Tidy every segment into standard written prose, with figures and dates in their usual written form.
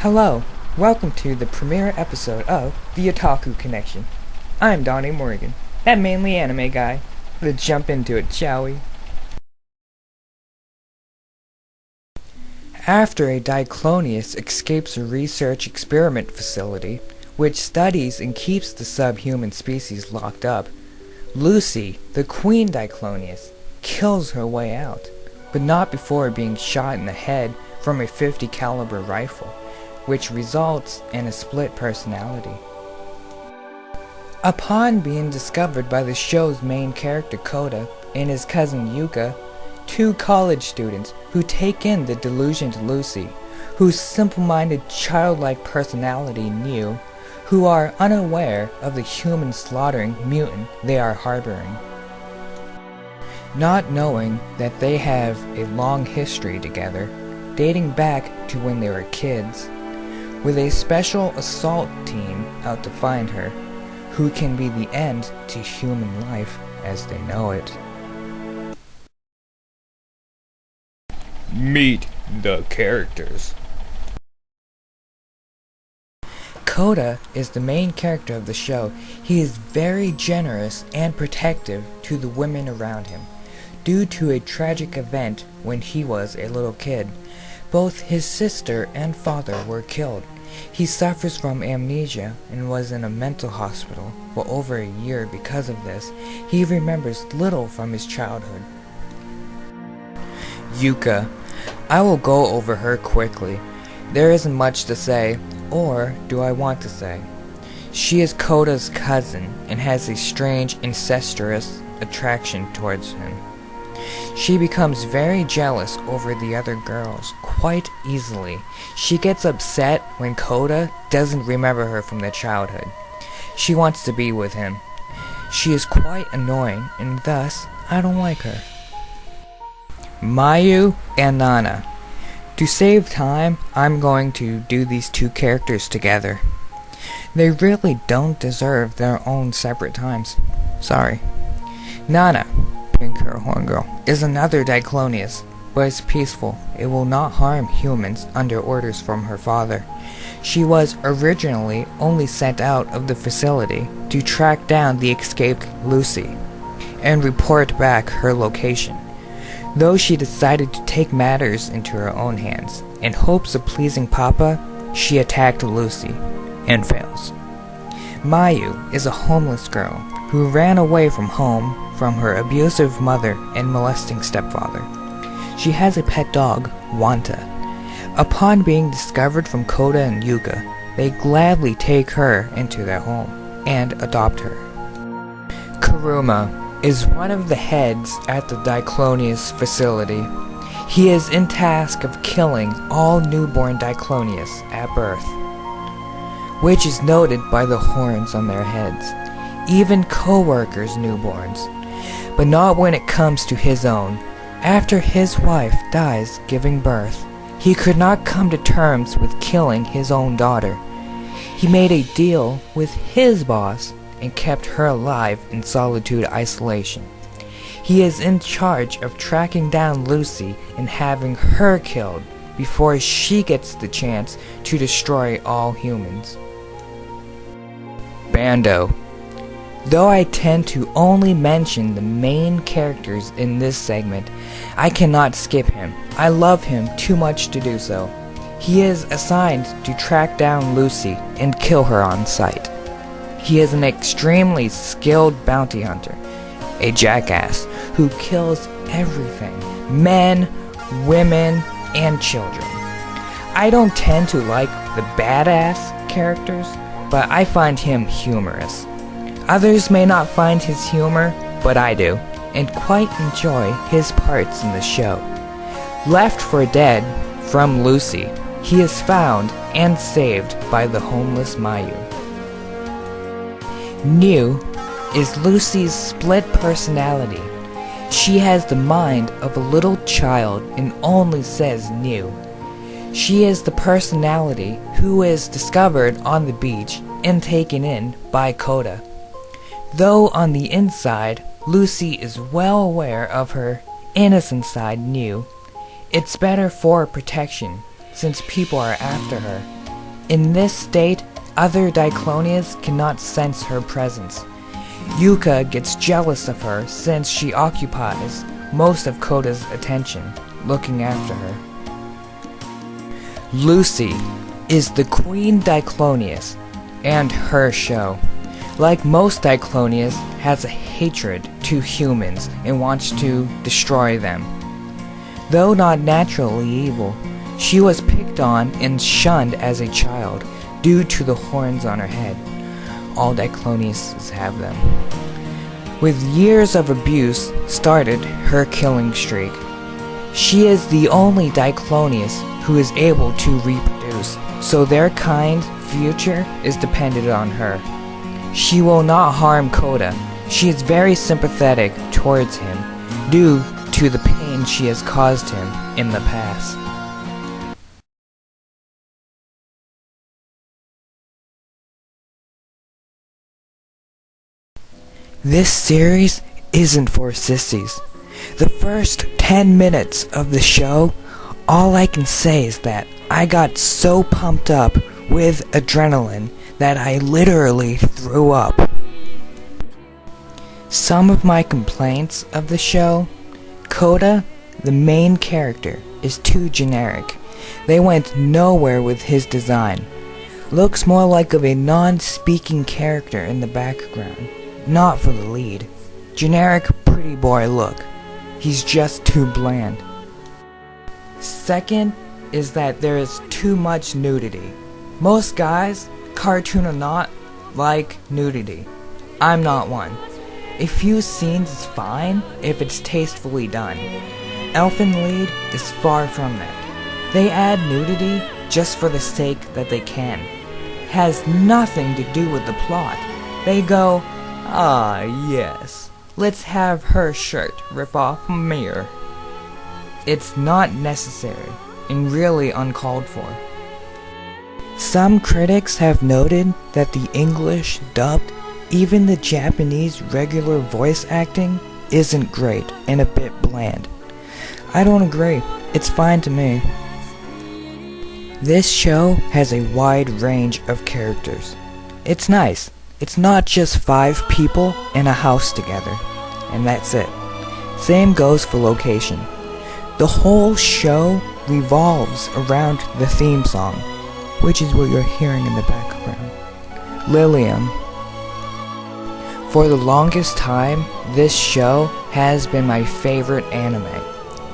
Hello, welcome to the premiere episode of The Otaku Connection. I'm Donnie Morgan, that mainly anime guy. Let's jump into it, shall we? After a Diclonius escapes a research experiment facility, which studies and keeps the subhuman species locked up, Lucy, the Queen Diclonius, kills her way out, but not before being shot in the head from a .50 caliber rifle, which results in a split personality. Upon being discovered by the show's main character Kota and his cousin Yuka, two college students who take in the delusioned Lucy, whose simple-minded childlike personality Niu, who are unaware of the human slaughtering mutant they are harboring. Not knowing that they have a long history together, dating back to when they were kids, with a special assault team out to find her, who can be the end to human life as they know it. Meet the characters. Kota is the main character of the show. He is very generous and protective to the women around him, due to a tragic event when he was a little kid. Both his sister and father were killed. He suffers from amnesia and was in a mental hospital for over a year because of this. He remembers little from his childhood. Yuka. I will go over her quickly. There isn't much to say, or do I want to say. She is Kota's cousin and has a strange incestuous attraction towards him. She becomes very jealous over the other girls quite easily. She gets upset when Kota doesn't remember her from their childhood. She wants to be with him. She is quite annoying, and thus I don't like her. Mayu and Nana. To save time, I'm going to do these two characters together. They really don't deserve their own separate times. Sorry. Nana, pink hair horn girl, is another Diclonius, but is peaceful. It will not harm humans under orders from her father. She was originally only sent out of the facility to track down the escaped Lucy and report back her location. Though she decided to take matters into her own hands, in hopes of pleasing Papa, she attacked Lucy, and fails. Mayu is a homeless girl who ran away from home from her abusive mother and molesting stepfather. She has a pet dog, Wanta. Upon being discovered from Kota and Yuka, they gladly take her into their home and adopt her. Kuruma is one of the heads at the Diclonius facility. He is in task of killing all newborn Diclonius at birth, which is noted by the horns on their heads, even co-workers' newborns, but not when it comes to his own. After his wife dies giving birth, he could not come to terms with killing his own daughter. He made a deal with his boss and kept her alive in solitude isolation. He is in charge of tracking down Lucy and having her killed before she gets the chance to destroy all humans. Bando. Though I tend to only mention the main characters in this segment, I cannot skip him. I love him too much to do so. He is assigned to track down Lucy and kill her on sight. He is an extremely skilled bounty hunter, a jackass who kills everything, men, women, and children. I don't tend to like the badass characters, but I find him humorous. Others may not find his humor, but I do, and quite enjoy his parts in the show. Left for dead from Lucy, he is found and saved by the homeless Mayu. Niu is Lucy's split personality. She has the mind of a little child and only says Niu. She is the personality who is discovered on the beach and taken in by Kota. Though on the inside, Lucy is well aware of her innocent side Niu. It's better for protection, since people are after her. In this state, other Diclonias cannot sense her presence. Yuka gets jealous of her since she occupies most of Koda's attention, looking after her. Lucy is the Queen Diclonius, and her show, like most Diclonius, has a hatred to humans and wants to destroy them. Though not naturally evil, she was picked on and shunned as a child due to the horns on her head. All Dicloniuses have them. With years of abuse started her killing streak. She is the only Diclonius who is able to reproduce, so their kind's future is dependent on her. She will not harm Koda. She is very sympathetic towards him due to the pain she has caused him in the past. This series isn't for sissies. The first 10 minutes of the show, all I can say is that I got so pumped up with adrenaline that I literally threw up. Some of my complaints of the show: Koda, the main character, is too generic. They went nowhere with his design. Looks more like of a non-speaking character in the background, not for the lead. Generic pretty boy look. He's just too bland. Second is that there is too much nudity. Most guys, cartoon or not, like nudity. I'm not one. A few scenes is fine if it's tastefully done. Elfen lead is far from that. They add nudity just for the sake that they can. Has nothing to do with the plot. They go, "Ah, yes, let's have her shirt rip off a mirror." It's not necessary and really uncalled for. Some critics have noted that the English dubbed, even the Japanese regular voice acting, isn't great and a bit bland. I don't agree. It's fine to me. This show has a wide range of characters. It's nice. It's not just 5 people in a house together, and that's it. Same goes for location. The whole show revolves around the theme song, which is what you're hearing in the background. Lilium. For the longest time, this show has been my favorite anime,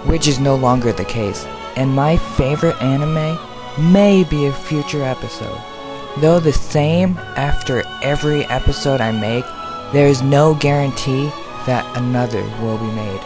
which is no longer the case, and my favorite anime may be a future episode. Though the same after every episode I make, there is no guarantee that another will be made.